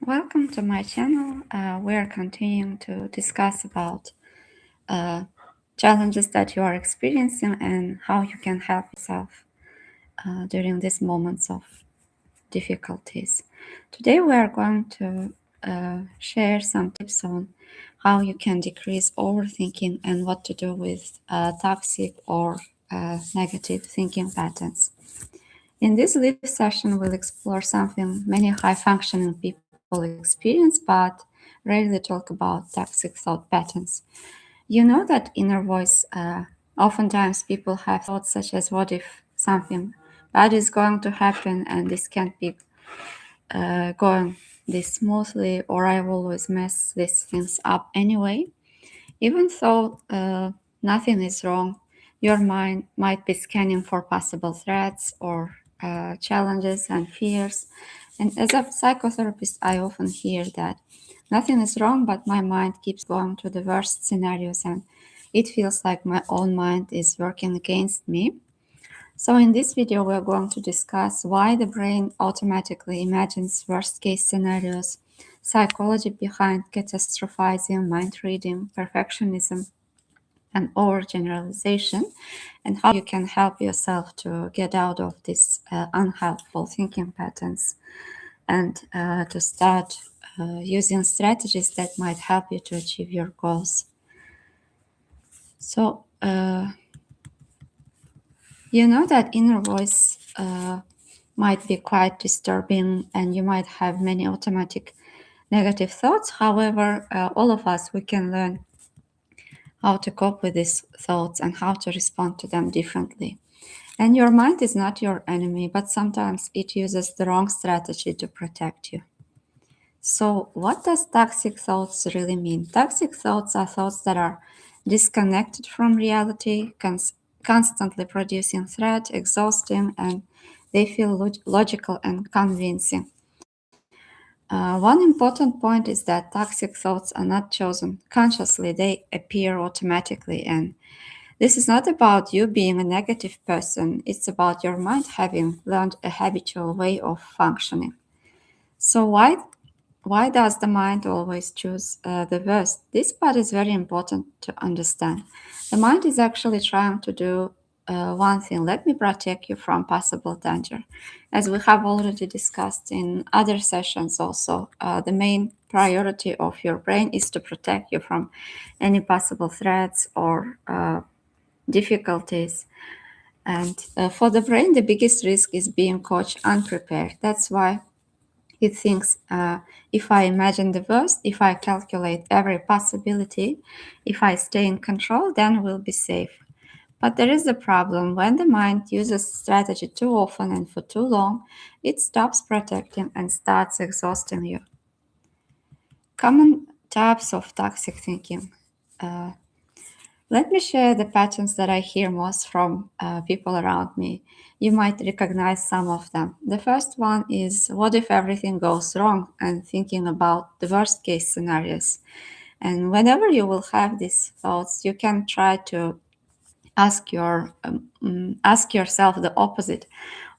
Welcome to my channel. We are continuing to discuss about challenges that you are experiencing and how you can help yourself during these moments of difficulties. Today we are going to share some tips on how you can decrease overthinking and what to do with toxic or negative thinking patterns. In this live session, we'll explore something many high-functioning people experience, but rarely talk about toxic thought patterns. You know that inner voice, oftentimes people have thoughts such as, what if something bad is going to happen and this can't be going this smoothly, or I will always mess these things up anyway. Even though nothing is wrong, your mind might be scanning for possible threats or challenges and fears. And as a psychotherapist, I often hear that nothing is wrong, but my mind keeps going to the worst scenarios, and it feels like my own mind is working against me. So in this video, we're going to discuss why the brain automatically imagines worst-case scenarios, psychology behind catastrophizing, mind reading, perfectionism, and overgeneralization, and how you can help yourself to get out of these unhelpful thinking patterns and to start using strategies that might help you to achieve your goals. So, you know that inner voice might be quite disturbing, and you might have many automatic negative thoughts. However, all of us, we can learn how to cope with these thoughts and how to respond to them differently. And your mind is not your enemy, but sometimes it uses the wrong strategy to protect you. So, what does toxic thoughts really mean? Toxic thoughts are thoughts that are disconnected from reality, constantly producing threat, exhausting, and they feel logical and convincing. One important point is that toxic thoughts are not chosen consciously, they appear automatically. And this is not about you being a negative person, it's about your mind having learned a habitual way of functioning. So, why does the mind always choose the worst? This part is very important to understand. The mind is actually trying to do one thing: let me protect you from possible danger. As we have already discussed in other sessions, also, the main priority of your brain is to protect you from any possible threats or difficulties. And for the brain, the biggest risk is being caught unprepared. That's why it thinks, if I imagine the worst, if I calculate every possibility, if I stay in control, then we'll be safe. But there is a problem. When the mind uses strategy too often and for too long, it stops protecting and starts exhausting you. Common types of toxic thinking. Let me share the patterns that I hear most from people around me. You might recognize some of them. The first one is, what if everything goes wrong? And thinking about the worst case scenarios. And whenever you will have these thoughts, you can try to ask yourself the opposite.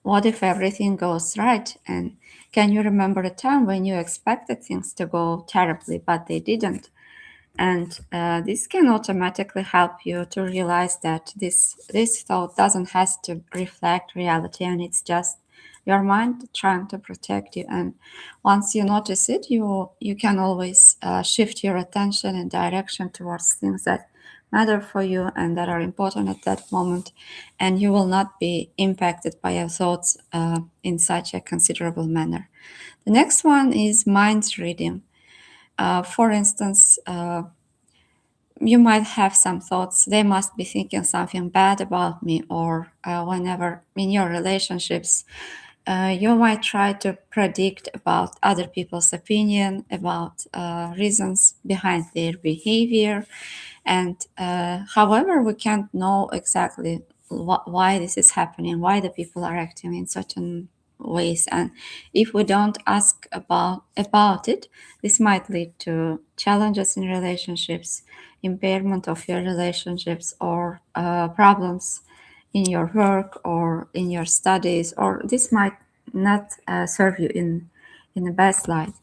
What if everything goes right? And can you remember a time when you expected things to go terribly, but they didn't? And this can automatically help you to realize that this thought doesn't have to reflect reality, and it's just your mind trying to protect you. And once you notice it, you can always shift your attention and direction towards things that matter for you and that are important at that moment, and you will not be impacted by your thoughts in such a considerable manner. The next one is mind reading. For instance, you might have some thoughts, they must be thinking something bad about me, or whenever in your relationships, you might try to predict about other people's opinion, about reasons behind their behavior. And however, we can't know exactly why this is happening, why the people are acting in certain ways. And if we don't ask about it, this might lead to challenges in relationships, impairment of your relationships, or problems in your work or in your studies, or this might not serve you in the best light.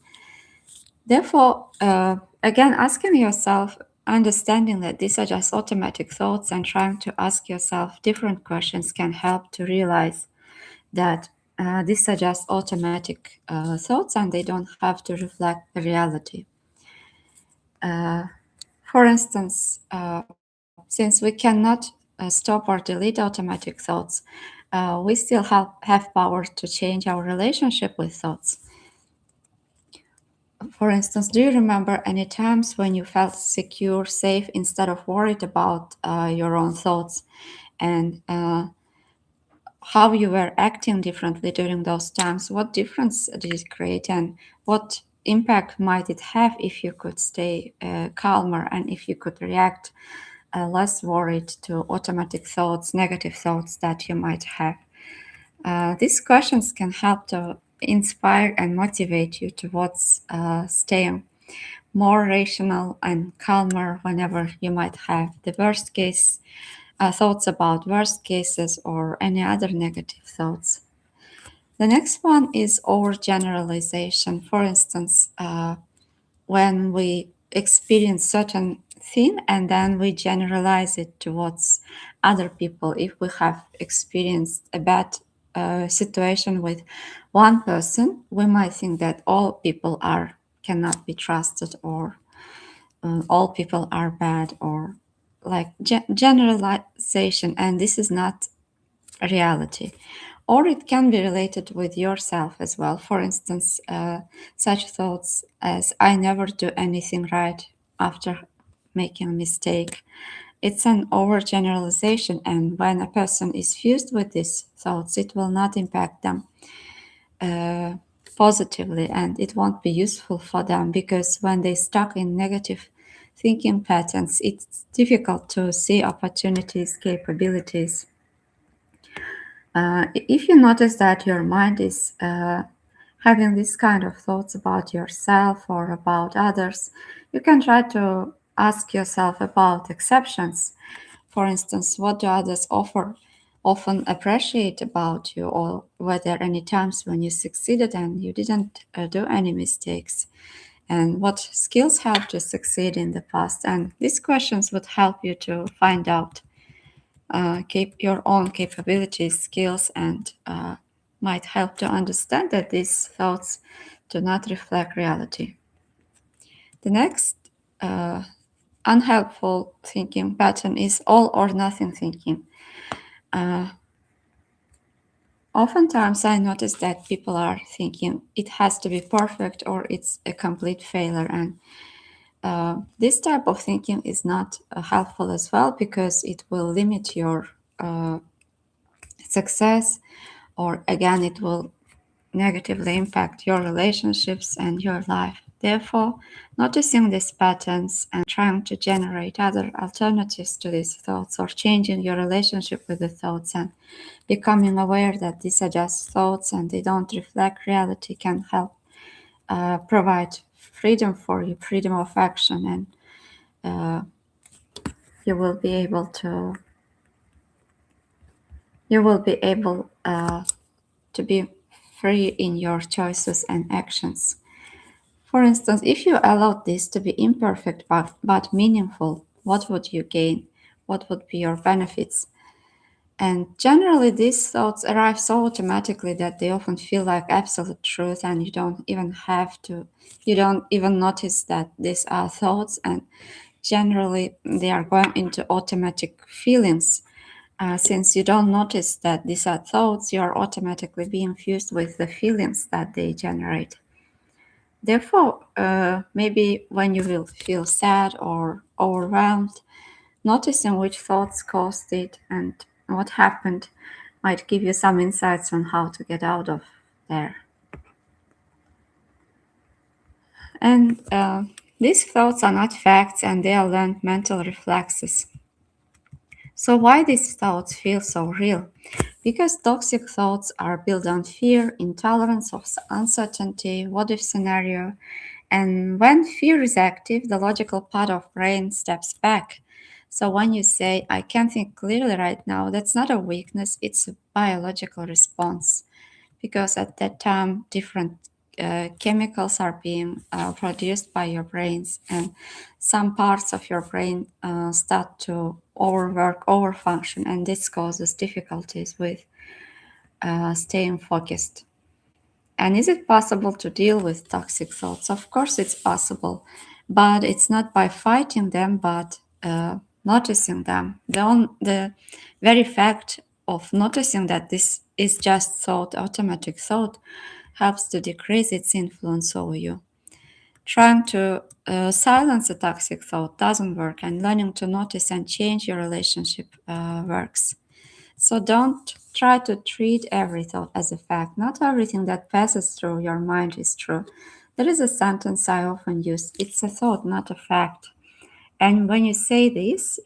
Therefore, again, asking yourself, understanding that these are just automatic thoughts and trying to ask yourself different questions can help to realize that these are just automatic thoughts and they don't have to reflect the reality. Uh, for instance, since we cannot stop or delete automatic thoughts, we still have power to change our relationship with thoughts. For instance, do you remember any times when you felt secure, safe, instead of worried about your own thoughts, and how you were acting differently during those times? What difference did it create, and what impact might it have if you could stay calmer and if you could react less worried to automatic thoughts, negative thoughts that you might have? These questions can help to inspire and motivate you towards staying more rational and calmer whenever you might have the worst case thoughts about worst cases or any other negative thoughts. The next one is overgeneralization. For instance, when we experience certain thing and then we generalize it towards other people. If we have experienced a bad situation with one person, we might think that all people are cannot be trusted, or all people are bad, or like generalization, and this is not a reality. Or it can be related with yourself as well. For instance, such thoughts as I never do anything right after making a mistake. It's an overgeneralization, and when a person is fused with these thoughts, it will not impact them uh, positively, and it won't be useful for them, because when they stuck in negative thinking patterns, it's difficult to see opportunities, capabilities. If you notice that your mind is having this kind of thoughts about yourself or about others, you can try to ask yourself about exceptions. For instance, what do others often appreciate about you, or were there any times when you succeeded and you didn't do any mistakes? And what skills helped you succeed in the past? And these questions would help you to find out keep your own capabilities, skills, and might help to understand that these thoughts do not reflect reality. The next unhelpful thinking pattern is all or nothing thinking. Uh, Oftentimes, I notice that people are thinking it has to be perfect or it's a complete failure. And this type of thinking is not helpful as well, because it will limit your success, or again, it will negatively impact your relationships and your life. Therefore, noticing these patterns and trying to generate other alternatives to these thoughts, or changing your relationship with the thoughts and becoming aware that these are just thoughts and they don't reflect reality, can help provide freedom for you, freedom of action, and you will be able to to be free in your choices and actions. For instance, if you allowed this to be imperfect but meaningful, what would you gain? What would be your benefits? And generally, these thoughts arrive so automatically that they often feel like absolute truth, and you don't even notice that these are thoughts, and generally, they are going into automatic feelings. Since you don't notice that these are thoughts, you are automatically being fused with the feelings that they generate. Therefore, maybe when you will feel sad or overwhelmed, noticing which thoughts caused it and what happened might give you some insights on how to get out of there. And these thoughts are not facts, and they are learned mental reflexes. So, why these thoughts feel so real? Because toxic thoughts are built on fear, intolerance of uncertainty, what if scenario. And when fear is active, the logical part of brain steps back. So when you say, I can't think clearly right now, that's not a weakness, it's a biological response. Because at that time, different chemicals are being produced by your brains, and some parts of your brain start to overwork, overfunction, and this causes difficulties with staying focused. And is it possible to deal with toxic thoughts? Of course, it's possible, but it's not by fighting them, but noticing them. The very fact of noticing that this is just thought, automatic thought, helps to decrease its influence over you. Trying to silence a toxic thought doesn't work, and learning to notice and change your relationship works. So don't try to treat every thought as a fact. Not everything that passes through your mind is true. There is a sentence I often use: it's a thought, not a fact. And when you say this,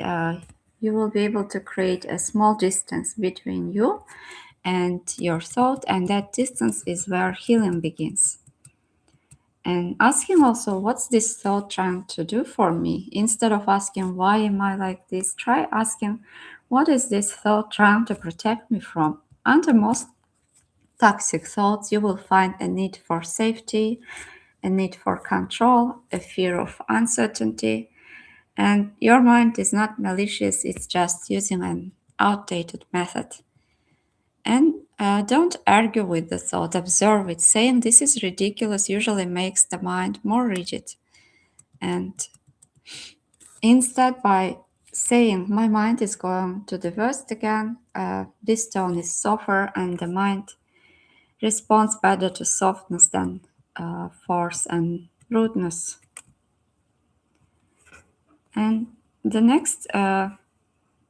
you will be able to create a small distance between you and your thought, and that distance is where healing begins. And asking also, what's this thought trying to do for me? Instead of asking, why am I like this? Try asking, what is this thought trying to protect me from? Under most toxic thoughts, you will find a need for safety, a need for control, a fear of uncertainty. And your mind is not malicious, it's just using an outdated method. And don't argue with the thought, observe it. Saying this is ridiculous usually makes the mind more rigid. And instead, by saying, my mind is going to the worst again, this tone is softer, and the mind responds better to softness than force and rudeness. And the next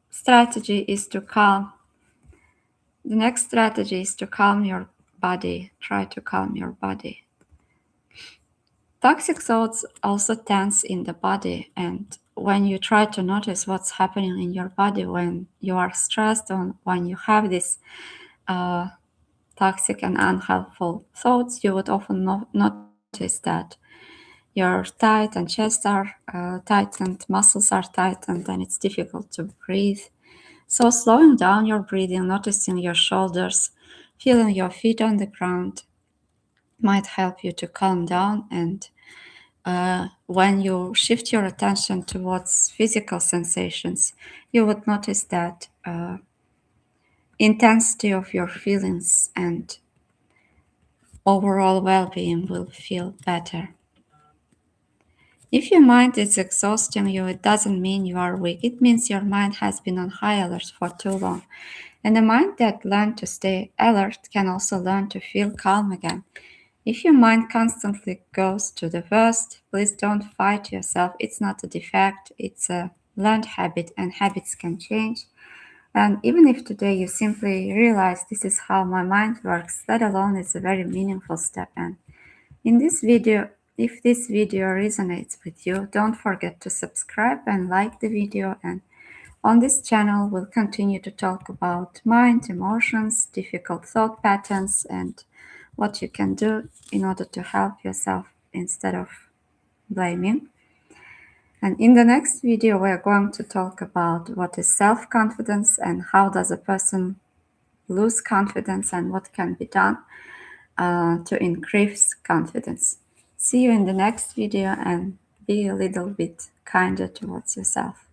strategy is to calm. The next strategy is to calm your body. Try to calm your body. Toxic thoughts also tense in the body, and when you try to notice what's happening in your body when you are stressed or when you have these uh, toxic and unhelpful thoughts, you would often notice that you're tight and chest are tightened, muscles are tightened, and it's difficult to breathe. So slowing down your breathing, noticing your shoulders, feeling your feet on the ground might help you to calm down. And when you shift your attention towards physical sensations, you would notice that intensity of your feelings and overall well-being will feel better. If your mind is exhausting you, it doesn't mean you are weak. It means your mind has been on high alert for too long. And a mind that learned to stay alert can also learn to feel calm again. If your mind constantly goes to the worst, please don't fight yourself. It's not a defect, it's a learned habit, and habits can change. And even if today you simply realize this is how my mind works, that alone is a very meaningful step. And in this video, if this video resonates with you, don't forget to subscribe and like the video. And on this channel, we'll continue to talk about mind, emotions, difficult thought patterns, and what you can do in order to help yourself instead of blaming. And in the next video, we're going to talk about what is self-confidence and how does a person lose confidence and what can be done to increase confidence. See you in the next video, and be a little bit kinder towards yourself.